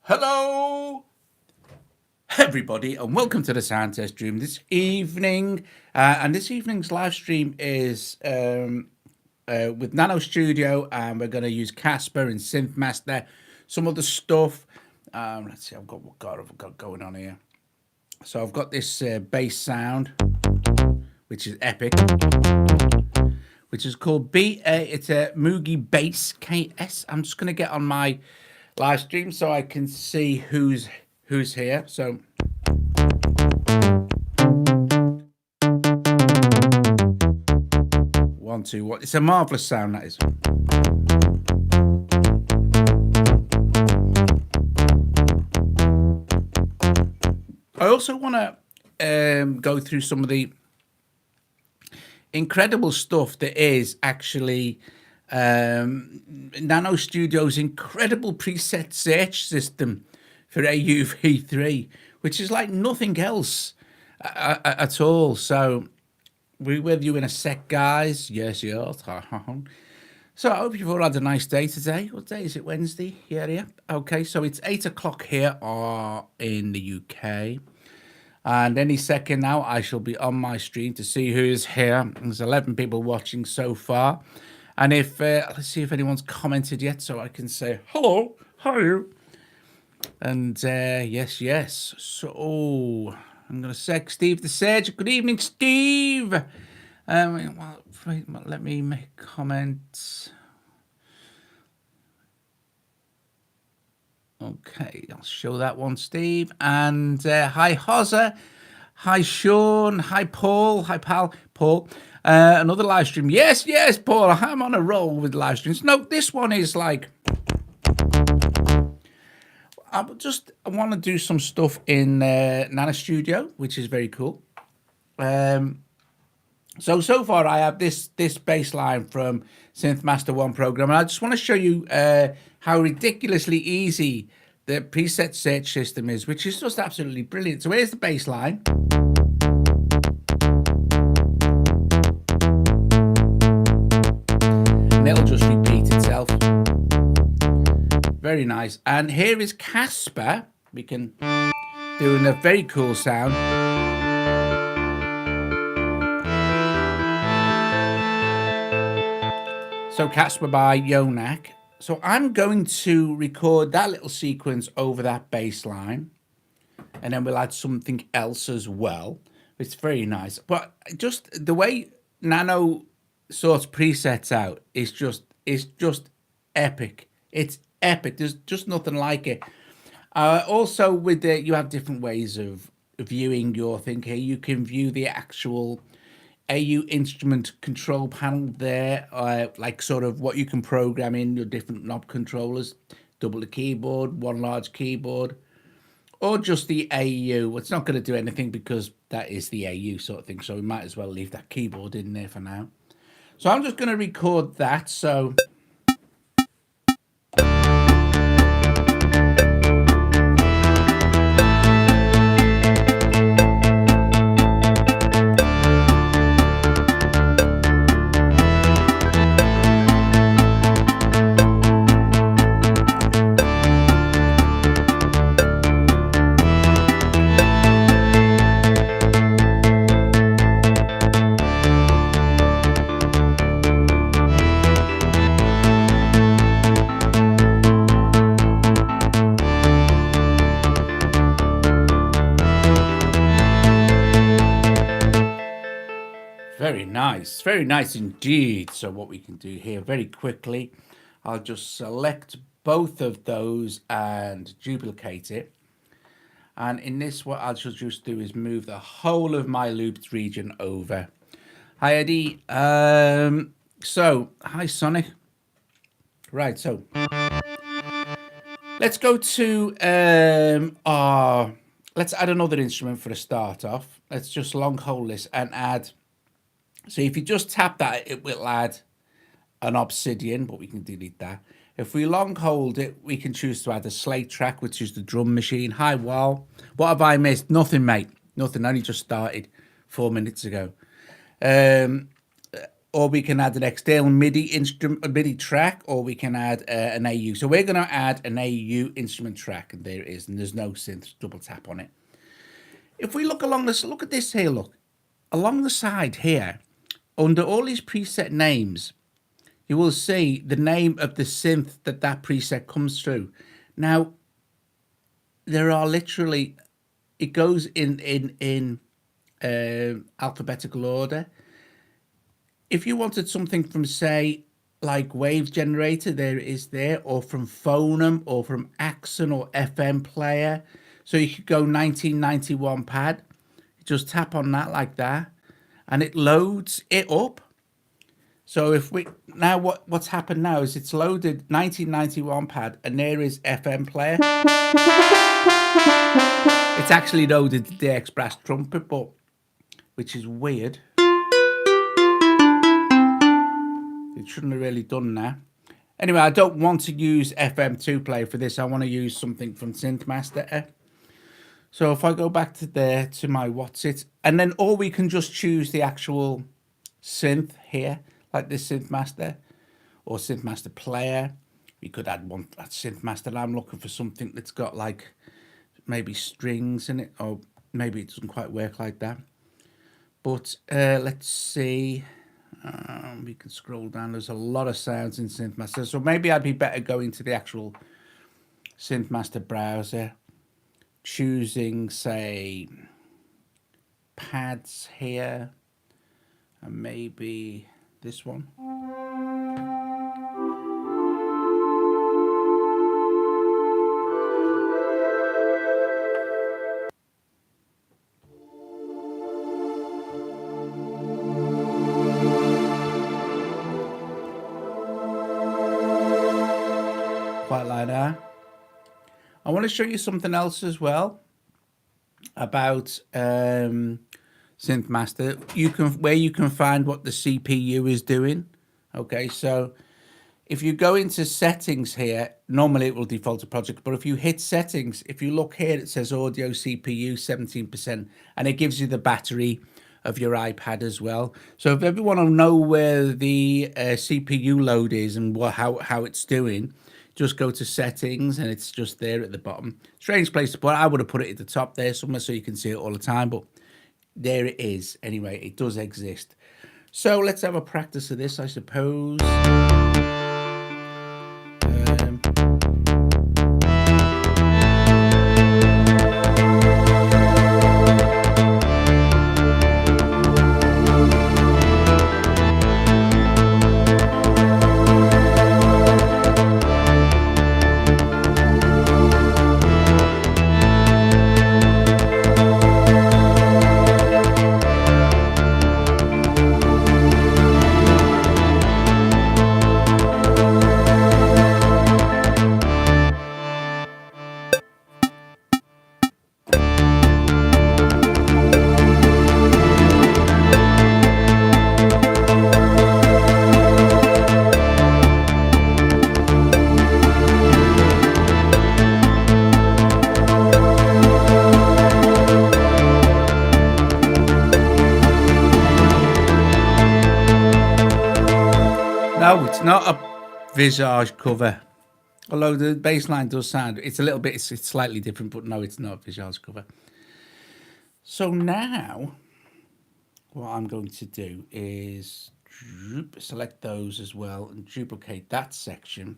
Hello, everybody, and welcome to the sound test room this evening. And this evening's live stream is with NanoStudio, and we're going to use Kaspar and SynthMaster, some other stuff. Let's see, I've got what I've got going on here. So I've got this bass sound, which is epic, which is called it's a Moogie Bass KS. I'm just going to get on my live stream so I can see who's here. So one, two, one. It's a marvelous sound, that is. I also want to go through some of the incredible stuff that is actually NanoStudio's incredible preset search system for AUV3, which is like nothing else at all. So we're with you in a sec, guys. Yes. So I hope you've all had a nice day today. What day is it? Wednesday? Yeah. Okay, so it's 8 o'clock here in the UK. And any second now, I shall be on my stream to see who's here. There's 11 people watching so far. And if, let's see if anyone's commented yet so I can say, hello, how are you? And yes. So, I'm going to say Steve the Sage. Good evening, Steve. Well, let me make a comment. Okay, I'll show that one, Steve. And hi, Hozza. Hi, Sean. Hi, Paul. Hi, pal. Paul. Another live stream. Yes, Paul. I'm on a roll with live streams. No, this one is like... I want to do some stuff in NanoStudio, which is very cool. So far, I have this bass line from SynthMaster 1 program. And I just want to show you how ridiculously easy the preset search system is, which is just absolutely brilliant. So here's the bass line. And it'll just repeat itself. Very nice. And here is Kaspar. We can do a very cool sound. So Kaspar by Yonak. So I'm going to record that little sequence over that bass line, and then we'll add something else as well. It's very nice. But just the way Nano sorts presets out is just epic. It's epic. There's just nothing like it. Also, with you have different ways of viewing your thing here. You can view the actual AU instrument control panel there, like sort of what you can program in your different knob controllers, double the keyboard, one large keyboard, or just the AU. It's not going to do anything because that is the AU sort of thing, so we might as well leave that keyboard in there for now. So I'm just going to record that. So very nice indeed. So what we can do here very quickly, I'll just select both of those and duplicate it. And in this, what I should just do is move the whole of my looped region over. Hi, Eddie. So, hi, Sonic. Right, so let's go to let's add another instrument for a start off. Let's just long hold this and add. So if you just tap that, it will add an obsidian, but we can delete that. If we long hold it, we can choose to add a slate track, which is the drum machine. Hi, Wal. What have I missed? Nothing, mate. Nothing. Only just started 4 minutes ago. or we can add an external MIDI instrument, a MIDI track, or we can add an AU. So we're going to add an AU instrument track, and there it is, and there's no synth. Double tap on it. If we look along this, look at this here, look. Along the side here, under all these preset names, you will see the name of the synth that preset comes through. Now, there are literally, it goes in alphabetical order. If you wanted something from, say, like Wave Generator, there it is there, or from Phonem, or from Axon or FM Player. So you could go 1991 pad, just tap on that like that, and it loads it up. So if we, now what's happened now is it's loaded 1991 pad, and there is FM Player. It's actually loaded the DX Brass Trumpet, but, which is weird. It shouldn't have really done that. Anyway, I don't want to use FM2 Player for this. I want to use something from SynthMaster. So if I go back to there, to my what's it, and then, or we can just choose the actual synth here, like this SynthMaster, or SynthMaster Player. We could add one at SynthMaster. I'm looking for something that's got like maybe strings in it, or maybe it doesn't quite work like that. But let's see. We can scroll down. There's a lot of sounds in SynthMaster, so maybe I'd be better going to the actual SynthMaster browser, choosing, say, pads here, and maybe this one. Quite like that. I want to show you something else as well about SynthMaster. Where you can find what the CPU is doing. Okay, so if you go into settings here, normally it will default to project, but if you hit settings, if you look here, it says audio CPU 17%, and it gives you the battery of your iPad as well. So if everyone will know where the CPU load is and how it's doing, just go to settings, and it's just there at the bottom. Strange place to put it. I would have put it at the top there somewhere so you can see it all the time, but there it is. Anyway, it does exist. So let's have a practice of this, I suppose. No, it's not a Visage cover. Although the bass line does sound, it's a little bit, it's slightly different, but no, it's not a Visage cover. So now, what I'm going to do is select those as well and duplicate that section.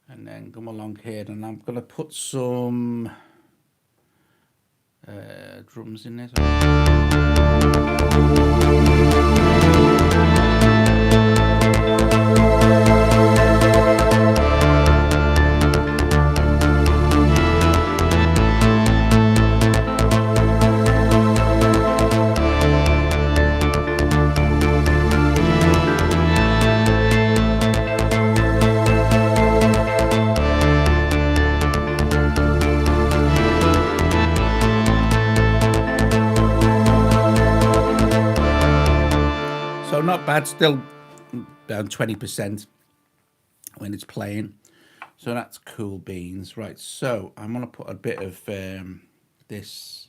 And then come along here, and I'm going to put some drums in there. So not bad, still down 20% when it's playing. So that's cool beans. Right, so I'm going to put a bit of this.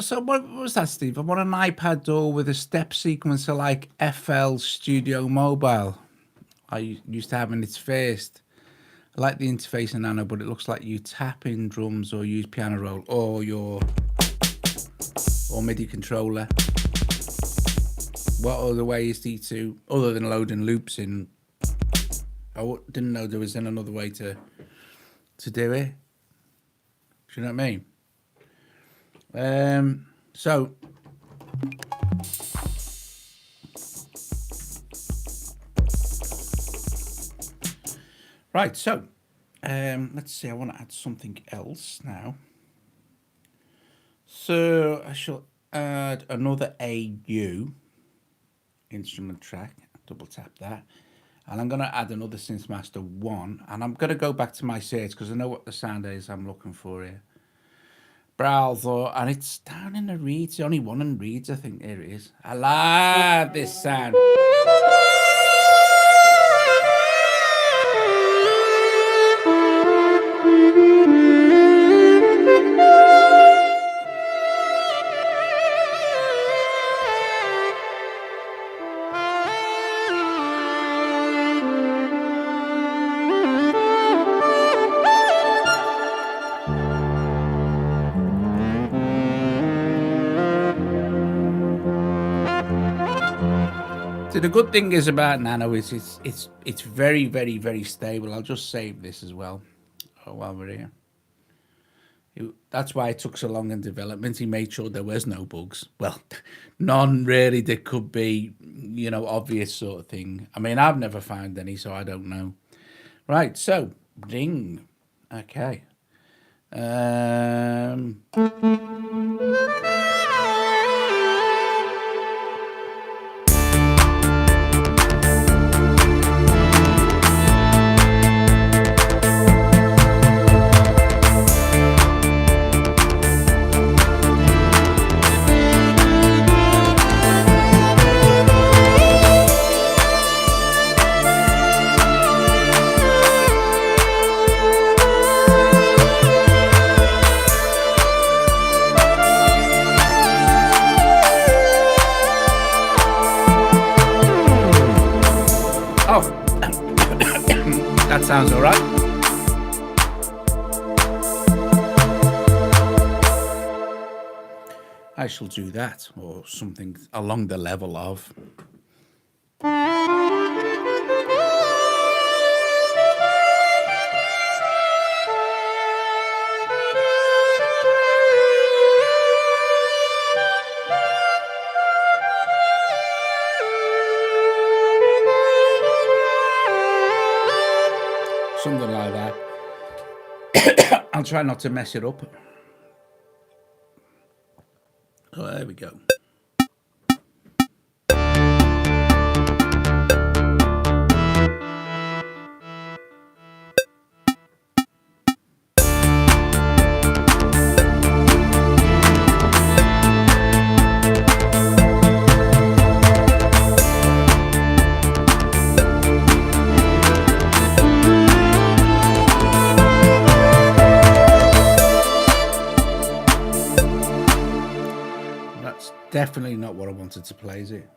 So what was that, Steve? I want an iPad DAW with a step sequencer like FL Studio Mobile. I used to have in its first. I like the interface in Nano, but it looks like you tap in drums or use piano roll or MIDI controller. What other ways to other than loading loops in? I didn't know there was another way to do it. Do you know what I mean? So right, so let's see. I want to add something else now. So I shall add another AU instrument track. Double tap that. And I'm going to add another SynthMaster 1. And I'm going to go back to my search because I know what the sound is I'm looking for here. Browser. And it's down in the reeds. The only one in reeds, I think. There it is. I love this sound. So the good thing is about Nano is it's very, very, very stable. I'll just save this as well while we're here. That's why it took so long in development. He made sure there was no bugs. Well, none really. There could be, obvious sort of thing. I mean, I've never found any, so I don't know. Right, so ding. Okay. That sounds all right. I shall do that, or something along the level of. Something like that. I'll try not to mess it up. Oh, there we go. Definitely not what I wanted to play, is it?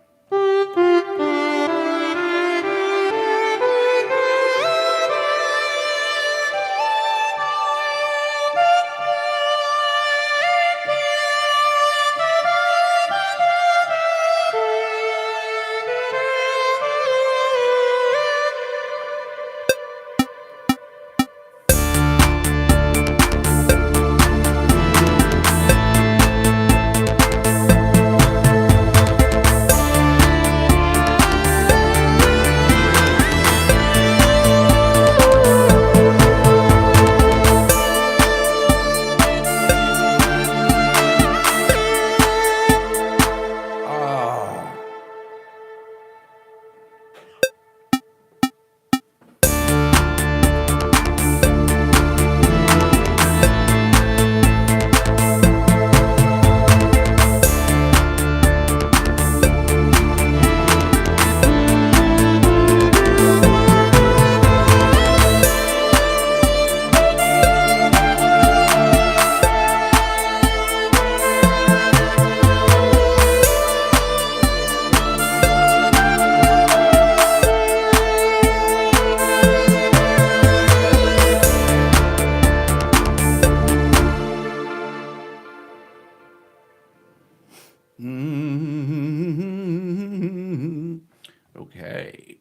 Okay.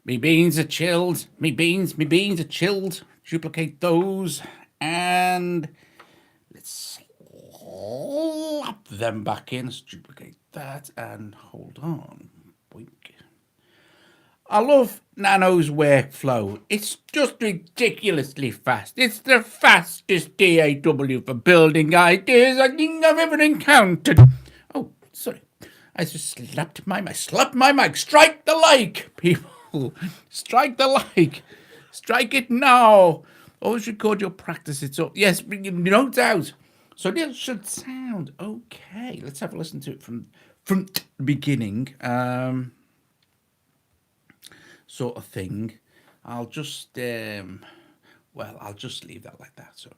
Me beans are chilled. Me beans are chilled. Duplicate those. And let's slap them back in. Let's duplicate that and hold on. Boink. I love Nano's workflow. It's just ridiculously fast. It's the fastest DAW for building ideas I think I've ever encountered. Oh, sorry. I just slapped my mic. Slap my mic. Strike the like, people. Strike the like. Strike it now. Always record your practices up. Yes, no doubt. So this should sound okay. Let's have a listen to it from the beginning. Sort of thing. I'll just I'll just leave that like that. So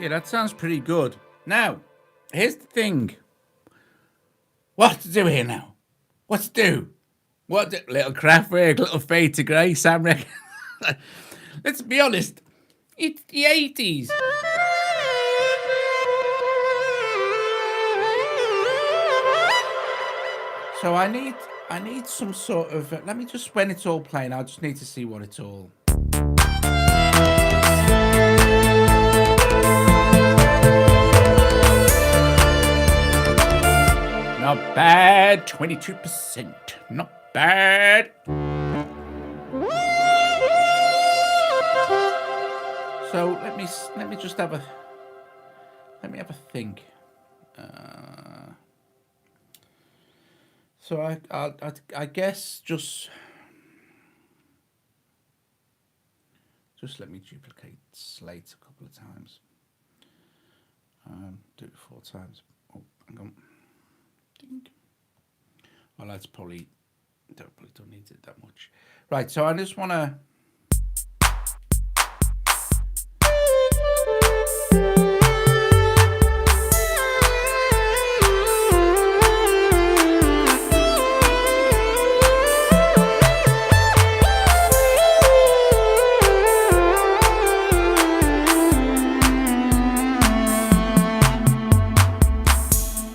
yeah, that sounds pretty good. Now, here's the thing. What to do here now? What to do? Little Kraftwerk, little fade to grey, Sam Rick. Let's be honest. It's the 80s. So I need some sort of. Let me just, when it's all playing, I just need to see what it's all. Not bad, 22%. Not bad. So let me just have a think. So I guess just let me duplicate Slate a couple of times. Do it 4 times. Oh, hang on. Ding. Well, that's probably don't need it that much. Right, so I just want to.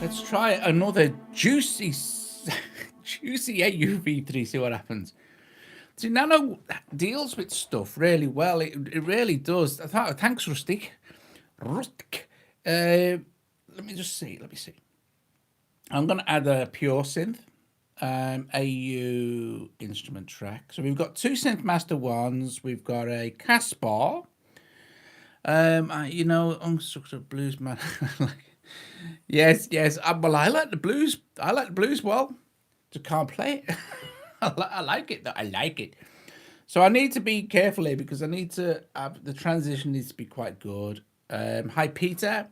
Let's try another juicy AUV3, see what happens. See, Nano deals with stuff really well. It really does. Thanks, Rustic. Let me see. I'm going to add a pure synth. AU instrument track. So we've got two SynthMaster ones. We've got a Kaspar. You know, unstructured blues man. Yes. Well, I like the blues. I like the blues. Well, just can't play it. I like it though. I like it. So I need to be careful here because I need to have the transition needs to be quite good. Hi Peter.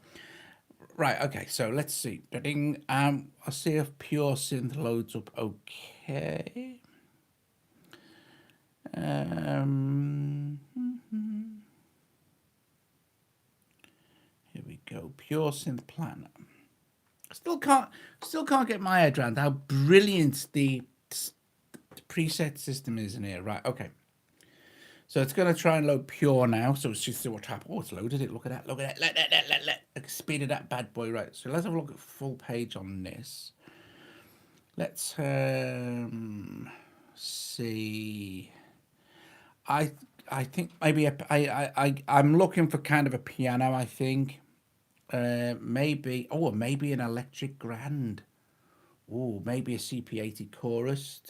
Right, okay, so let's see. I'll see if Pure Synth loads up okay. Here we go. Pure Synth Planner. Still can't get my head around how brilliant the preset system is in here. Right, okay. So it's going to try and load Pure now. So let's just see what happens. Oh, it's loaded it. Look at that. Look at that. Let speed of that bad boy. Right. So let's have a look at full page on this. Let's see. I think maybe I'm looking for kind of a piano. I think maybe an electric grand. Oh, maybe a CP80 chorus.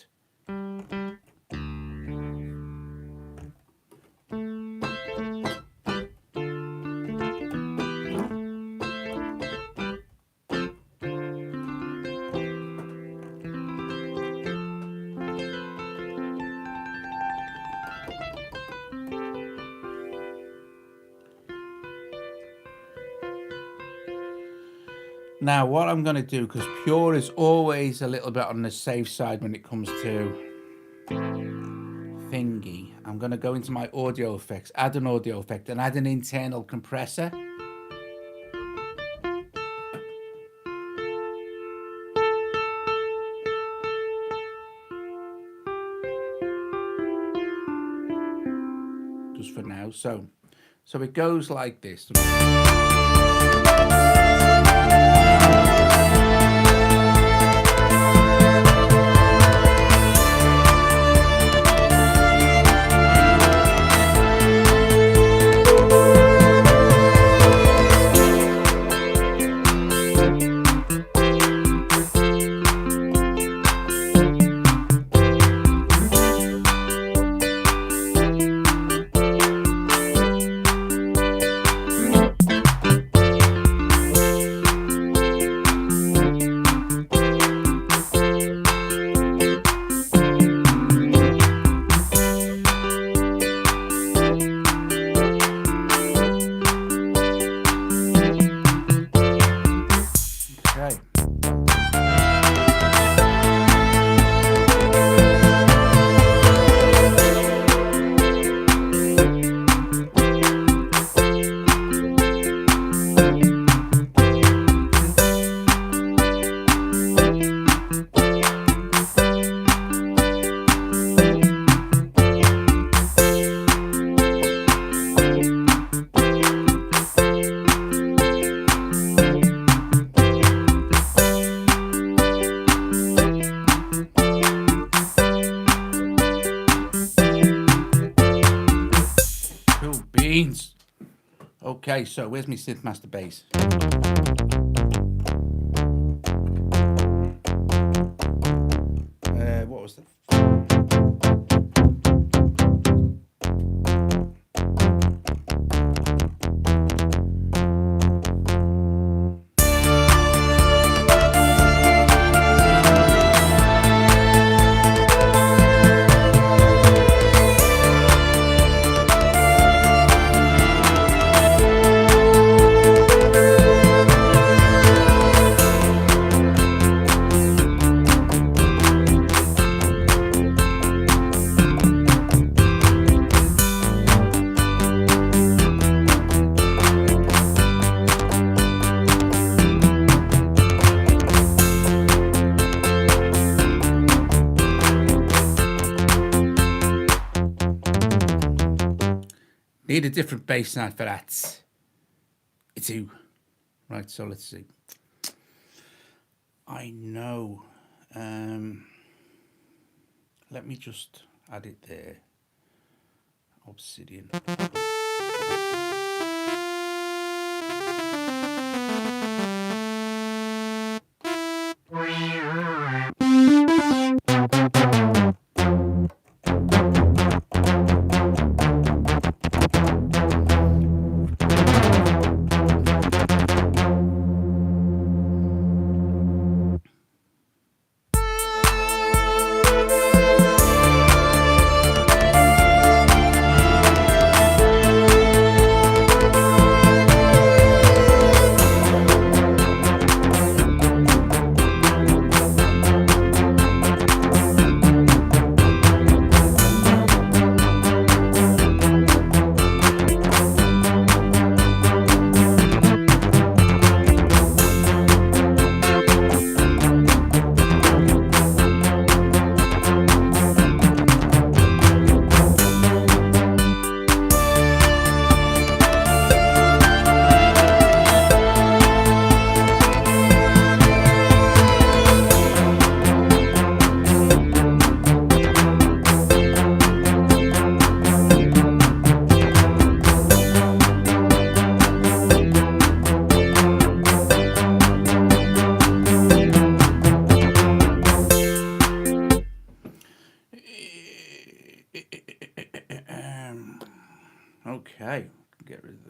Now, what I'm going to do, because Pure is always a little bit on the safe side when it comes to thingy, I'm going to go into my audio effects, add an audio effect, and add an internal compressor. Just for now. So it goes like this. Okay, so where's my SynthMaster bass? What was that? Need a different bass line for that. It's you. Right, so let's see. I know. Let me just add it there. Obsidian.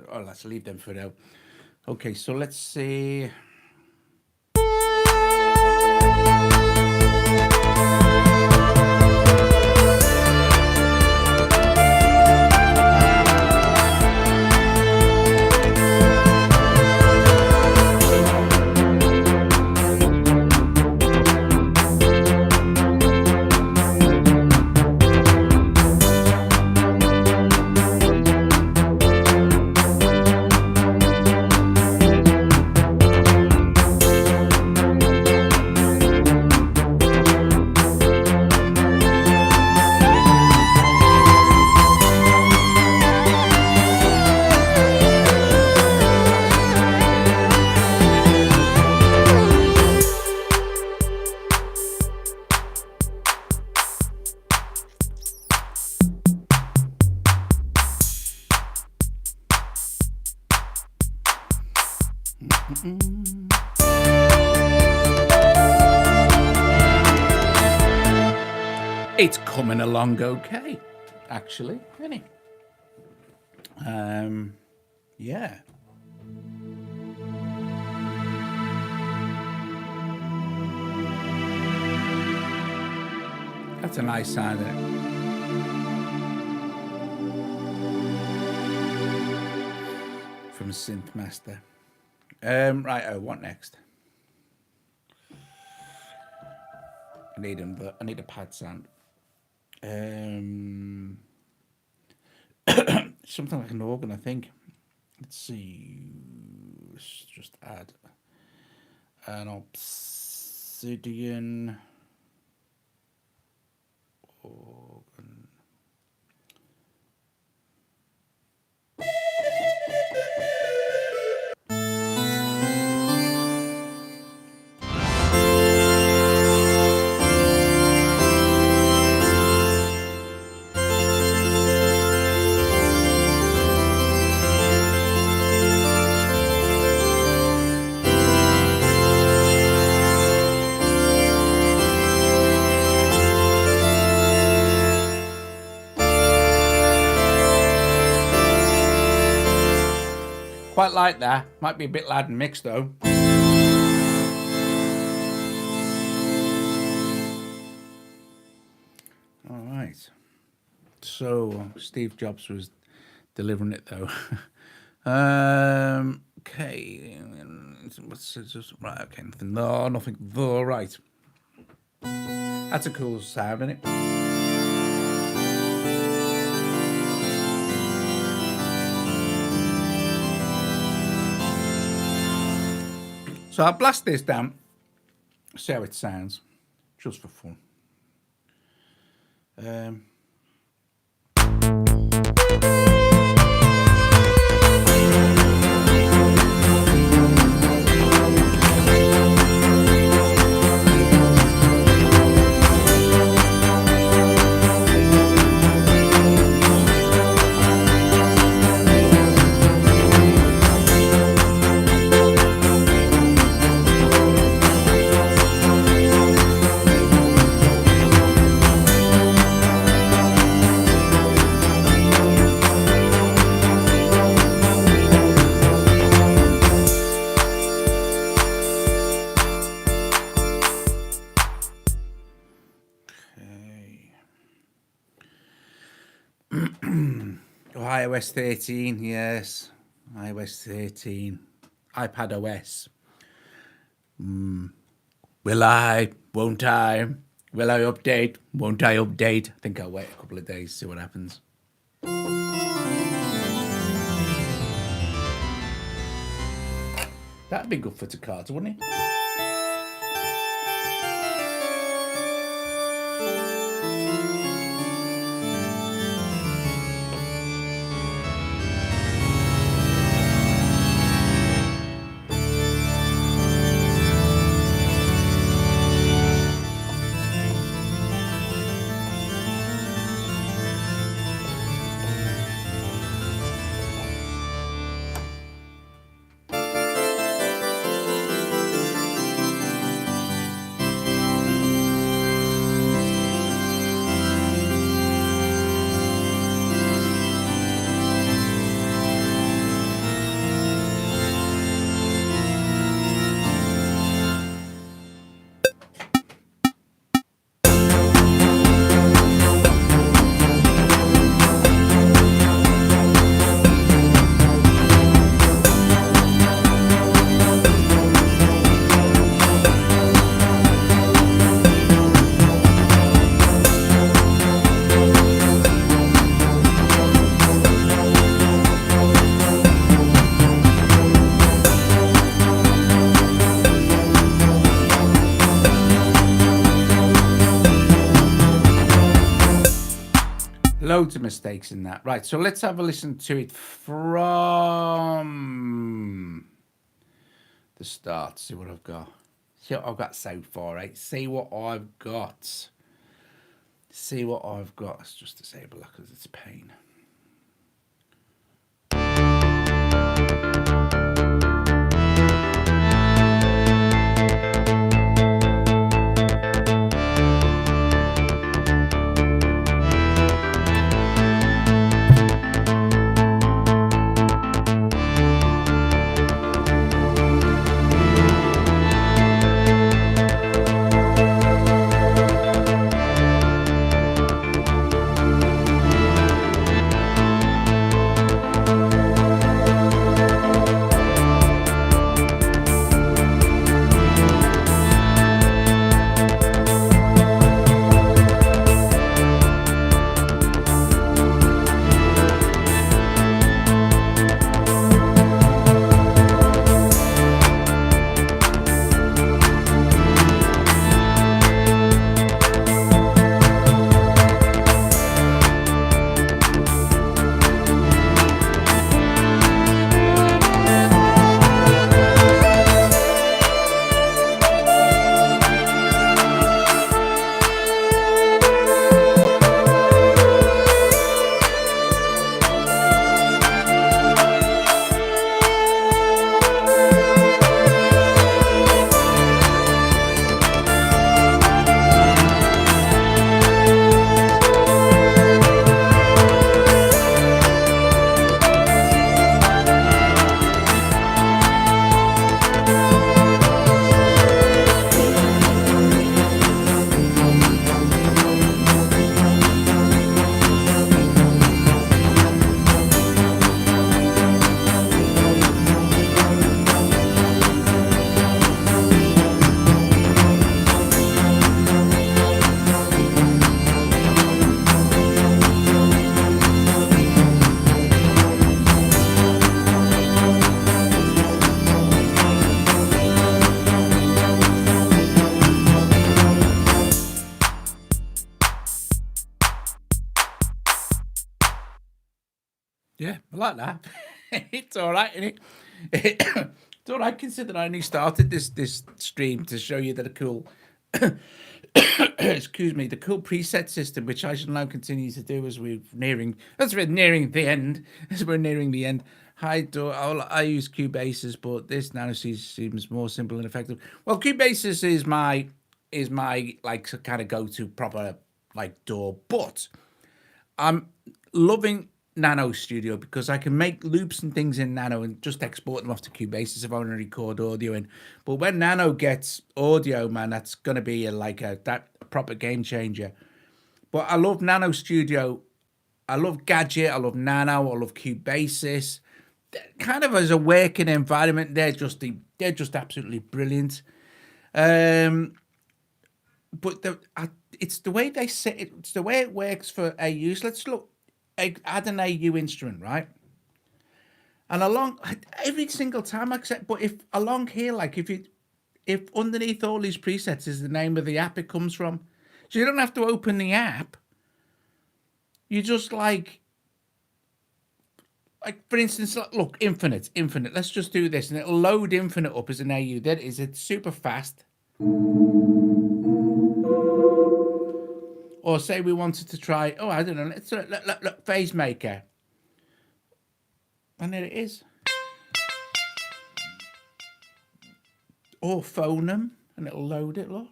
Oh, let's leave them for now. Okay, so let's see. It's coming along okay, actually, isn't it? Yeah. That's a nice sound, isn't it? From SynthMaster. Right, what next? I need a pad sound. Something like an organ, I think. Let's see. Let's just add an obsidian organ. Quite like that. Might be a bit loud and mixed though. All right. So Steve Jobs was delivering it though. Okay. What's just right? Okay. Nothing. No, nothing. All right. That's a cool sound, isn't it? So I'll blast this down, see how it sounds, just for fun. iOS 13, yes. iOS 13. iPad OS. Will I? Won't I? Will I update? Won't I update? I think I'll wait a couple of days, see what happens. That'd be good for Toccata, wouldn't it? Loads of mistakes in that. Right, so let's have a listen to it from the start. See what I've got. See what I've got so far, right? See what I've got. See what I've got. Let's just disable that because it's a pain. Yeah, I like that. It's all right, isn't it? It's all right considering I only started this stream to show you that a cool excuse me, the cool preset system, which I shall now continue to do as we're nearing the end. As we're nearing the end. I use Cubases, but this now seems more simple and effective. Well, Cubases is my like kind of go-to proper like DAW, but I'm loving NanoStudio because I can make loops and things in Nano and just export them off to Cubases if I want to record audio in. But when Nano gets audio, man, that's gonna be that proper game changer. But I love NanoStudio. I love Gadget. I love Nano. I love Cubases. Kind of as a working environment, they're just absolutely brilliant. But it's the way they set it. It's the way it works for AUs. Let's look. Add an AU instrument, right? And along every single time, but if along here, like if underneath all these presets is the name of the app it comes from, so you don't have to open the app. You just like for instance, look, infinite. Let's just do this, and it'll load infinite up as an AU. That is, it's super fast. Or say we wanted to try, oh, I don't know, let's look, Phase Maker. And there it is. Or Phonum, and it'll load it, look.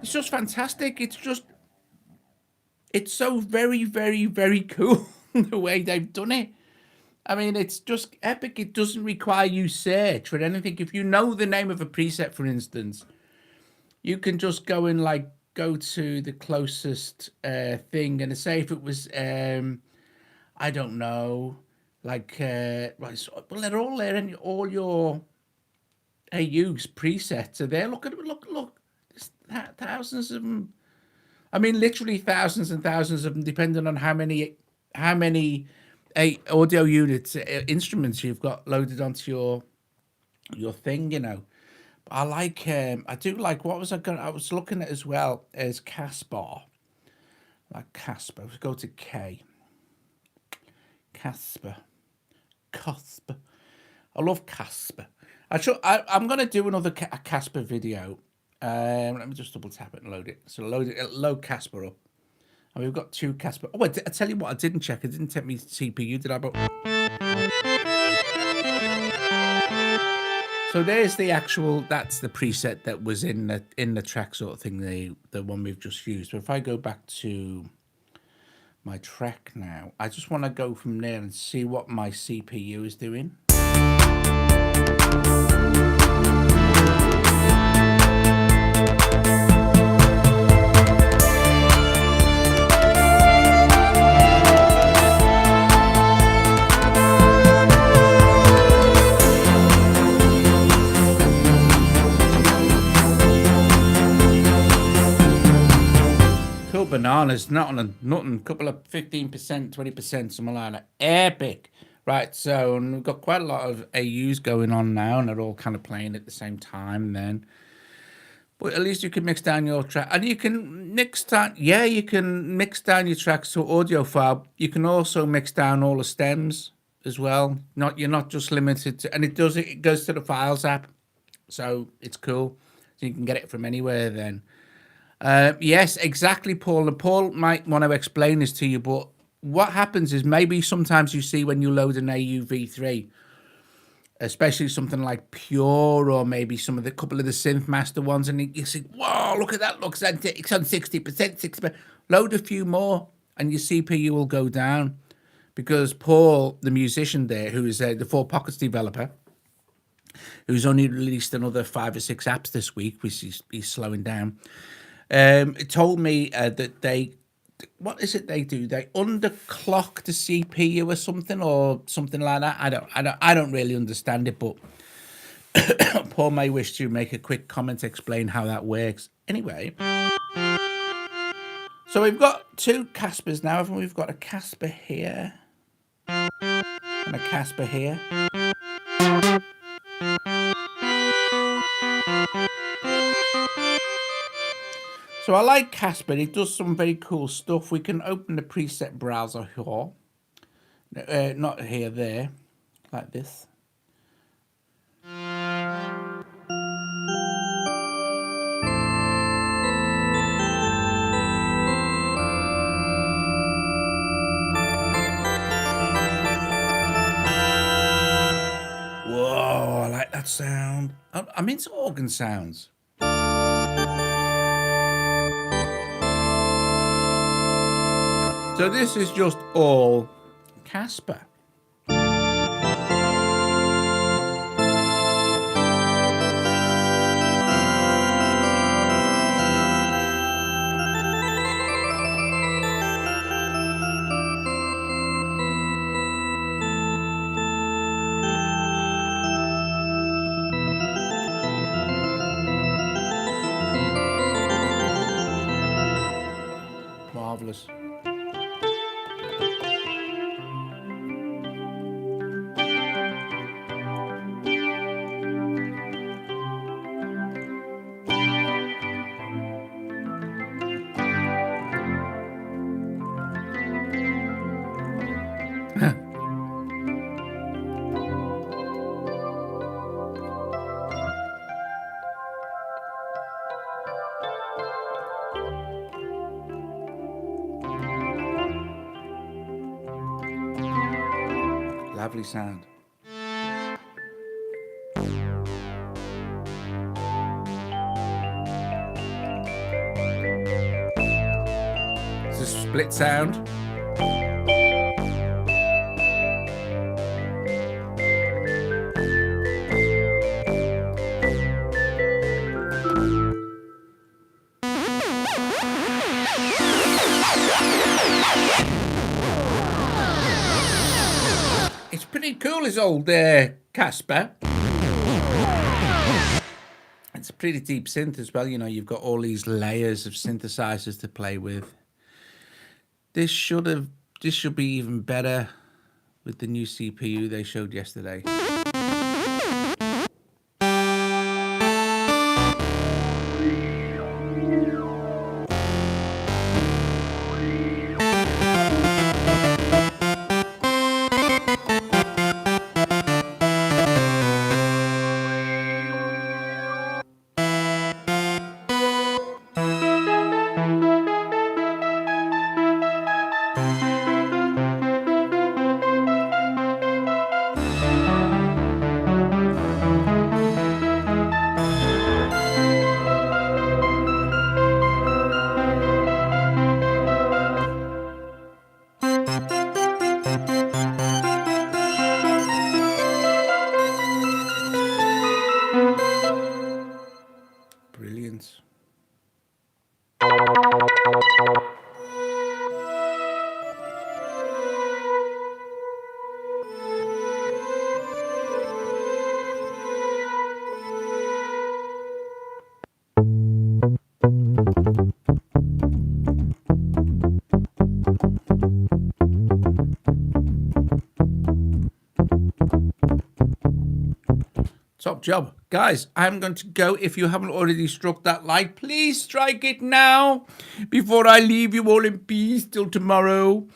It's just fantastic. It's so very, very, very cool the way they've done it. I mean, it's just epic. It doesn't require you search for anything. If you know the name of a preset, for instance, you can just go and go to the closest thing and say if it was I don't know, right, so, well, they're all there, and all your AU's presets are there. Look, there's thousands of them. I mean, literally thousands and thousands of them, depending on how many audio units, instruments you've got loaded onto your thing, you know. I do like, what was I was looking at as well as Kaspar, like Kaspar. Let's go to K. Kaspar. Kaspar. I love Kaspar. I'm going to do another Kaspar video. Let me just double tap it and load it. So load Kaspar up. And we've got 2 Kaspar. Oh, I tell you what, I didn't check. It didn't take me CPU, did I? But so there's the actual. That's the preset that was in the track sort of thing. The one we've just used. But if I go back to my track now, I just want to go from there and see what my CPU is doing. Bananas, nothing, couple of 15%, 20%, something like that. Epic. Right, so we've got quite a lot of AUs going on now, and they're all kind of playing at the same time then. But at least you can mix down your track. And you can mix down, you can mix down your tracks to audio file. You can also mix down all the stems as well. You're not just limited to, and it goes to the Files app. So it's cool. So you can get it from anywhere then. Yes, exactly, Paul. And Paul might want to explain this to you, but what happens is maybe sometimes you see when you load an AUV3, especially something like Pure or maybe some of couple of the SynthMaster ones, and you see, whoa, look at that, it's on 60%, 60%. Load a few more, and your CPU will go down, because Paul, the musician there, who is the 4Pockets developer, who's only released another 5 or 6 apps this week, which he's slowing down. It told me that what is it they do? They underclock the CPU or something like that. I don't really understand it, but Paul may wish to make a quick comment to explain how that works. Anyway, so we've got 2 Kaspars now. Haven't we? We've got a Kaspar here and a Kaspar here. So I like Kaspar. It does some very cool stuff. We can open the preset browser here. Not here, there. Like this. Whoa, I like that sound. I'm into organ sounds. So this is just all Kaspar. Marvelous. Lovely sound. It's a split sound. It's pretty cool, his old Kaspar. It's a pretty deep synth as well. You know, you've got all these layers of synthesizers to play with. This should be even better with the new CPU they showed yesterday. job. Guys, I'm going to go. If you haven't already struck that like, please strike it now before I leave you all in peace till tomorrow.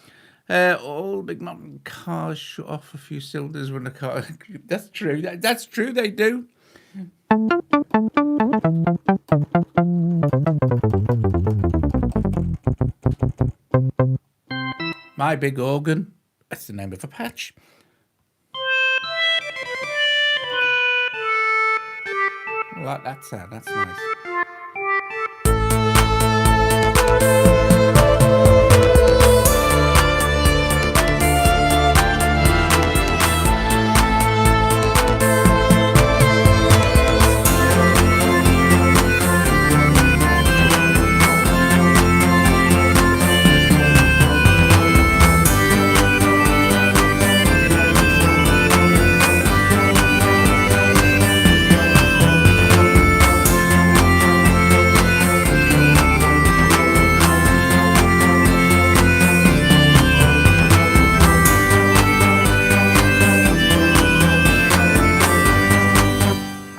All big mountain cars shut off a few cylinders when the car... That's true. That's true, they do. My big organ. That's the name of a patch. I like that sound. That's nice.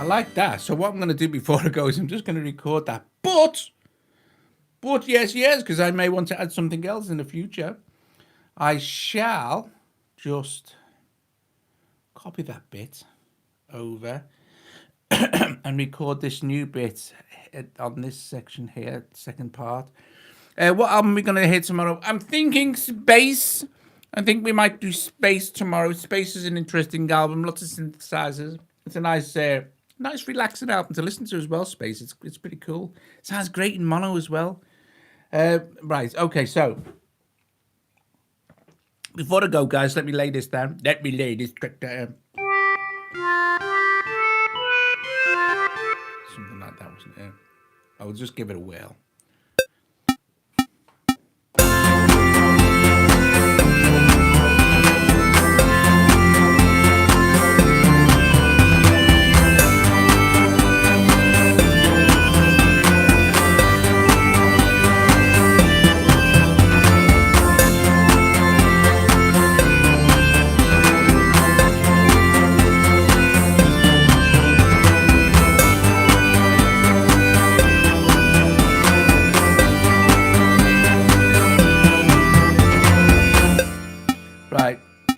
Like that. So what I'm going to do before I go is I'm just going to record that. But yes, because I may want to add something else in the future. I shall just copy that bit over and record this new bit on this section here, second part. What album are we going to hear tomorrow? I'm thinking Space. I think we might do Space tomorrow. Space is an interesting album, lots of synthesizers. It's a nice relaxing album to listen to as well, Space. It's pretty cool. It sounds great in mono as well. Right, okay, so before I go, guys, let me lay this down. Let me lay this track down. Something like that, wasn't it? I'll just give it a whirl.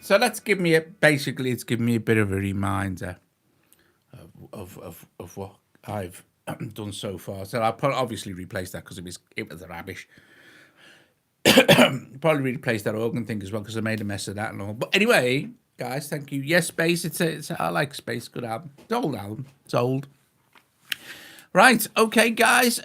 So that's given me it's given me a bit of a reminder of what I've done so far. So I'll probably obviously replace that because it was rubbish. Probably replace that organ thing as well because I made a mess of that and all. But anyway, guys, thank you. Yes, Space. I like Space. Good album. It's an old album. It's old. Right, okay, guys.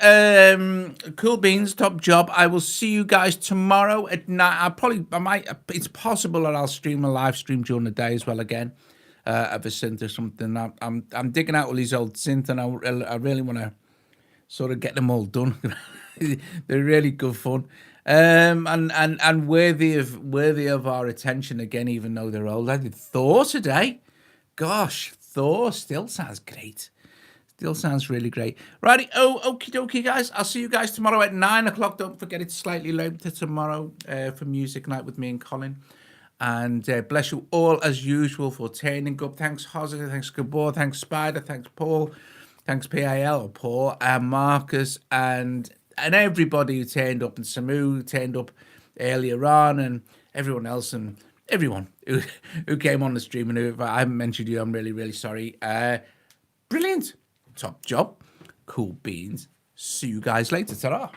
Cool beans, top job. I will see you guys tomorrow at night. I might. It's possible that I'll stream a live stream during the day as well again, of a synth or something. I'm digging out all these old synth, and I really want to sort of get them all done. They're really good fun, and worthy of our attention again, even though they're old. I did Thor today. Gosh, Thor still sounds great. Still sounds really great. Righty, okie dokie, guys. I'll see you guys tomorrow at 9 o'clock. Don't forget, it's slightly later tomorrow for music night with me and Colin. And bless you all as usual for turning up. Thanks, Hozzy. Thanks, Kaspar. Thanks, Spider. Thanks, Paul. Thanks, PAL or Paul and Marcus and everybody who turned up, and Samu who turned up earlier on, and everyone else and everyone who came on the stream. And if I haven't mentioned you, I'm really, really sorry. Brilliant. Top job. Cool beans. See you guys later. Ta-ra.